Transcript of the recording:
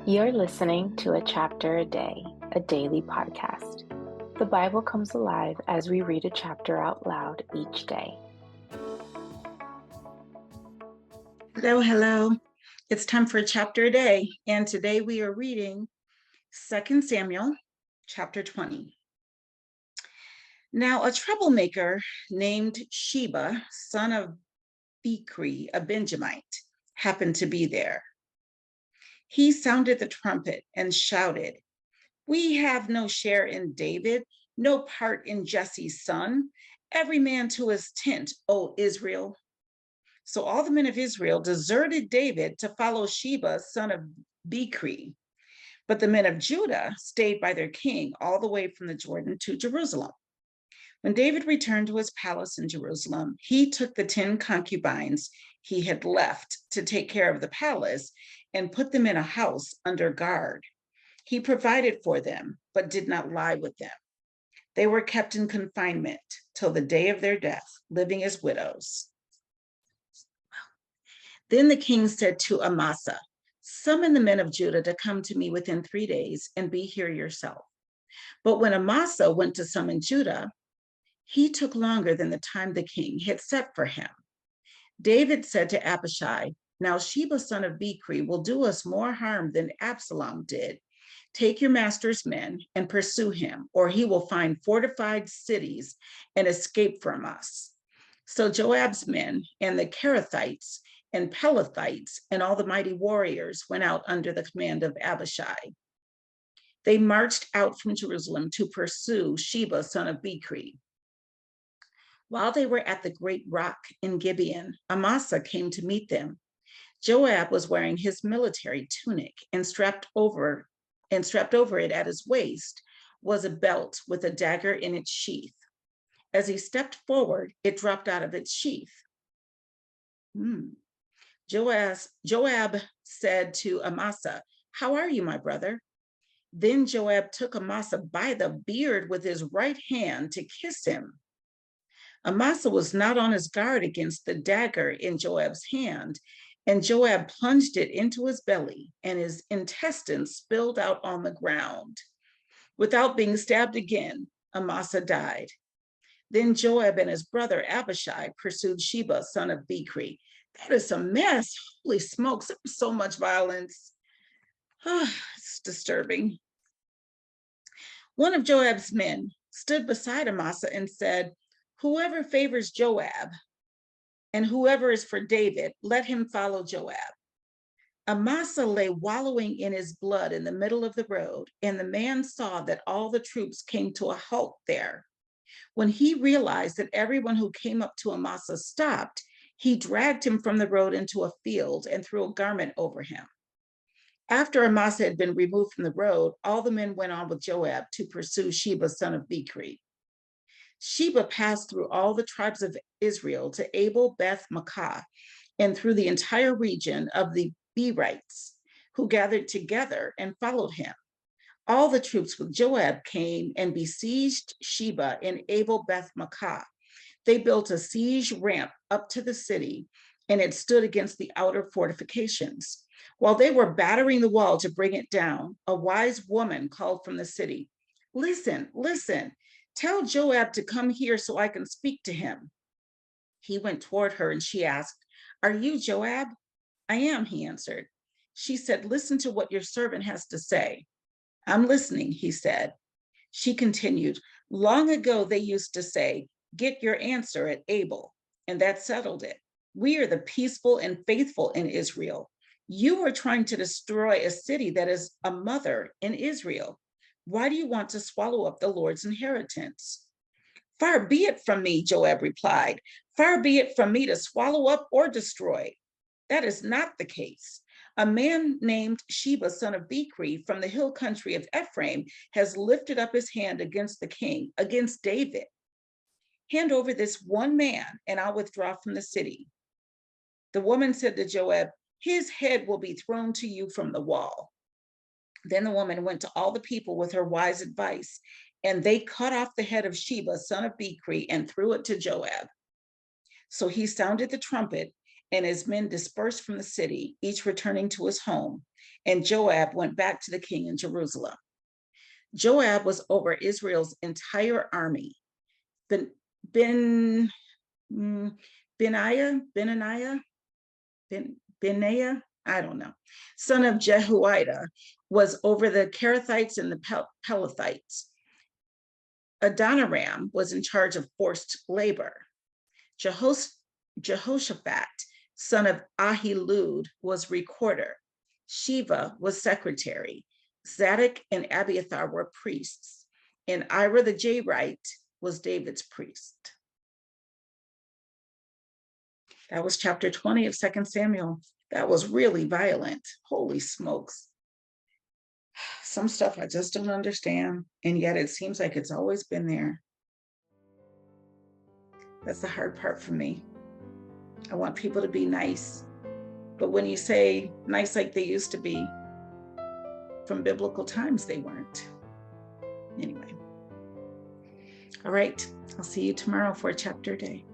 You're listening to A Chapter a Day, a daily podcast. The Bible comes alive as we read a chapter out loud each day. Hello. It's time for a chapter a day, and today we are reading 2 Samuel chapter 20. Now, a troublemaker named Sheba, son of Bichri, a Benjamite, happened to be there. He sounded the trumpet and shouted, "We have no share in David, no part in Jesse's son. Every man to his tent, O Israel." So all the men of Israel deserted David to follow Sheba, son of Bichri. But the men of Judah stayed by their king all the way from the Jordan to Jerusalem. When David returned to his palace in Jerusalem, he took the 10 concubines he had left to take care of the palace and put them in a house under guard. He provided for them, but did not lie with them. They were kept in confinement till the day of their death, living as widows. Then the king said to Amasa, "Summon the men of Judah to come to me within 3 days and be here yourself." But when Amasa went to summon Judah, he took longer than the time the king had set for him. David said to Abishai, "Now Sheba, son of Bichri, will do us more harm than Absalom did. Take your master's men and pursue him, or he will find fortified cities and escape from us." So Joab's men and the Kerethites and Pelethites and all the mighty warriors went out under the command of Abishai. They marched out from Jerusalem to pursue Sheba, son of Bichri. While they were at the great rock in Gibeon, Amasa came to meet them. Joab was wearing his military tunic, and strapped over it at his waist was a belt with a dagger in its sheath. As he stepped forward, it dropped out of its sheath. Joab said to Amasa, "How are you, my brother?" Then Joab took Amasa by the beard with his right hand to kiss him. Amasa was not on his guard against the dagger in Joab's hand, and Joab plunged it into his belly, and his intestines spilled out on the ground. Without being stabbed again, Amasa died. Then Joab and his brother Abishai pursued Sheba, son of Bichri. That is a mess. Holy smokes, so much violence. It's disturbing. One of Joab's men stood beside Amasa and said, "Whoever favors Joab and whoever is for David, let him follow Joab." Amasa lay wallowing in his blood in the middle of the road, and the man saw that all the troops came to a halt there. When he realized that everyone who came up to Amasa stopped, he dragged him from the road into a field and threw a garment over him. After Amasa had been removed from the road, all the men went on with Joab to pursue Sheba, son of Bichri. Sheba passed through all the tribes of Israel to Abel Beth Maakah and through the entire region of the Berites, who gathered together and followed him. All the troops with Joab came and besieged Sheba in Abel Beth Maakah. They built a siege ramp up to the city, and it stood against the outer fortifications. While they were battering the wall to bring it down, a wise woman called from the city, "Listen, listen, tell Joab to come here so I can speak to him." He went toward her and she asked, "Are you Joab?" "I am," he answered. She said, "Listen to what your servant has to say." "I'm listening," he said. She continued, "Long ago they used to say, 'Get your answer at Abel,' and that settled it. We are the peaceful and faithful in Israel. You are trying to destroy a city that is a mother in Israel. Why do you want to swallow up the Lord's inheritance?" "Far be it from me," Joab replied. "Far be it from me to swallow up or destroy. That is not the case. A man named Sheba, son of Bichri, from the hill country of Ephraim, has lifted up his hand against the king, against David. Hand over this one man, and I'll withdraw from the city." The woman said to Joab, "His head will be thrown to you from the wall." Then the woman went to all the people with her wise advice, and they cut off the head of Sheba, son of Bichri, and threw it to Joab. So he sounded the trumpet, and his men dispersed from the city, each returning to his home. And Joab went back to the king in Jerusalem. Joab was over Israel's entire army. Benaiah, I don't know, son of Jehoiada, was over the Kerethites and the Pelethites. Adoniram was in charge of forced labor. Jehoshaphat, son of Ahilud, was recorder. Sheba was secretary. Zadok and Abiathar were priests. And Ira the Jairite was David's priest. That was chapter 20 of 2 Samuel. That was really violent. Holy smokes. Some stuff I just don't understand, and yet it seems like it's always been there. That's the hard part for me. I want people to be nice, but when you say nice like they used to be, from biblical times, they weren't. Anyway. All right, I'll see you tomorrow for a chapter day.